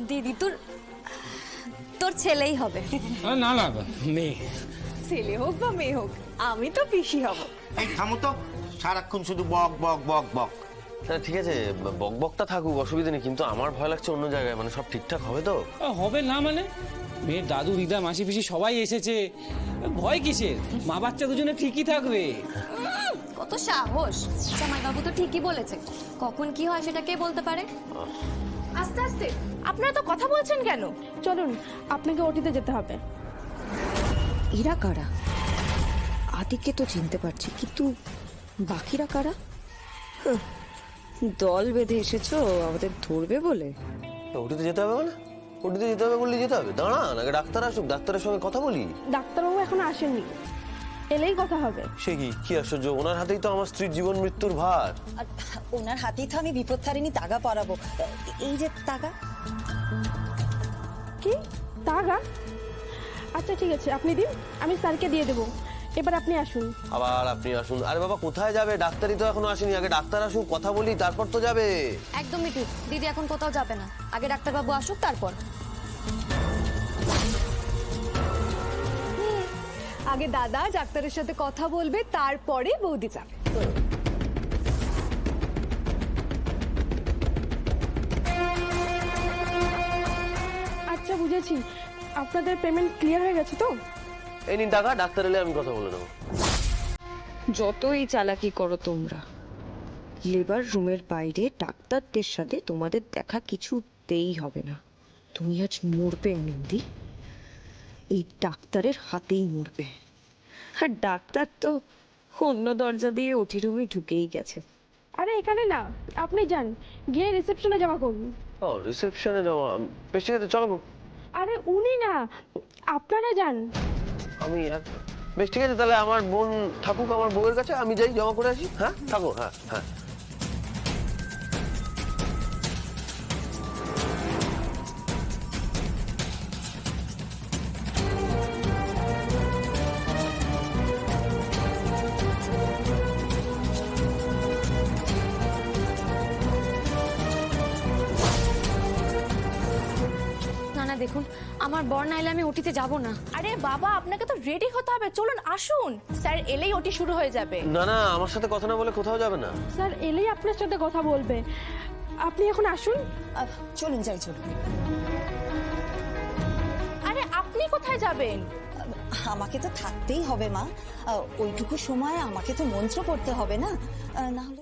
দিদি তোর তোর ছেলেই হবে। না না মেয়ে। ছেলে হোক বা মেয়ে হোক, আমি তো পিসি হব। এই থামো তো, সারাক্ষণ শুধু বক বক বক বক। হ্যাঁ ঠিক আছে, বকবকটা থাকুক, অসুবিধা নেই, কিন্তু আমার ভয় লাগছে অন্য জায়গায়। মানে সব ঠিকঠাক হবে তো? হবে না মানে? মেয়ের দাদু দিদা মাসি পিসি সবাই এসেছে, ভয় কিসের? মা বাচ্চা দুজনে ঠিকই থাকবে। কত সাহস! জামাইবাবু তো ঠিকই বলেছে, কখন কি হয় সেটা কে বলতে পারে? আস্তে আস্তে, আপনারা তো কথা বলছেন কেন? চলুন, আপনাকে ওটিতে যেতে হবে। এরা কারা? আদিকে তো চিনতে পারছি, কিন্তু বাকিরা কারা? হাহ, দল বেঁধে এসেছো আমাদের ধরবে বলে? ওটিতে যেতে হবে মানে? ওটিতে যেতে হবে বললে যেতে হবে? দাঁড়ান, আগে ডাক্তার আসুক, ডাক্তারের সঙ্গে কথা বলি। ডাক্তারবাবু এখনো আসেননি, এলেই কথা হবে। সে কি আশ্চর্য, ওনার হাতেই তো আমার স্ত্রীর জীবন মৃত্যুর ভার। আর ওনার হাতেই তো আমি বিপত্তারিণী তাগা পরাবো। এই যে তাগা। কি তাগা? আচ্ছা ঠিক আছে, আপনি দিন, আমি স্যারকে দিয়ে দেবো। এবার আপনি আসুন। আবার আপনি আসুন? আরে বাবা কোথায় যাবে? ডাক্তারই তো এখনো আসেনি, আগে ডাক্তার আসুক, কথা বলি, তারপর তো যাবে। একদমই ঠিক, দিদি এখন কোথাও যাবে না, আগে ডাক্তারবাবু আসুক তারপর। আগে দাদা ডাক্তারের সাথে কথা বলবে, তারপরে বৌদি যাবে। আচ্ছা বুঝেছি, আপনাদের পেমেন্ট ক্লিয়ার হয়ে গেছে তো? এই নিন টাকা, ডাক্তার এলে আমি কথা বলে নেবো। যতই চালাকি করো তোমরা, লেবার রুমের বাইরে ডাক্তারদের সাথে তোমাদের দেখা কিছুতেই হবে না। তুমি আজ মরবে নিন্দি, এই ডাক্তারের হাতেই মরবে। আর ডাক্তার তো অন্য দরজা দিয়ে ওটি রুমে ঢুকেই গেছে। আরে এখানে না, আপনি যান, গিয়ে রিসেপশনে জমা করুন। ও রিসেপশনে যাওয়া? বেশ ঠিক আছে, চলো। আরে উনি না, আপনারা যান। আমি বেশ ঠিক আছে, তাহলে আমার বোন থাকুক আমার বউয়ের কাছে, আমি যাই জমা করে আসি। হ্যাঁ থাকো, হ্যাঁ হ্যাঁ। না না দেখুন, আমার বর না এলে আমি ওটিতে যাব না। আরে বাবা, আপনাকে তো রেডি হতে হবে, চলুন আসুন। স্যার এলেই ওটি শুরু হয়ে যাবে। না না, আমার সাথে কথা না বলে কোথাও যাবে না। স্যার এলেই আপনার সাথে কথা বলবে, আপনি এখন আসুন। চলুন যাই, চলুন। আরে আপনি কোথায় যাবেন? আমাকে তো থাকতেই হবে মা, ওইটুকু সময় আমাকে তো মন্ত্র পড়তে হবে না, না হলে।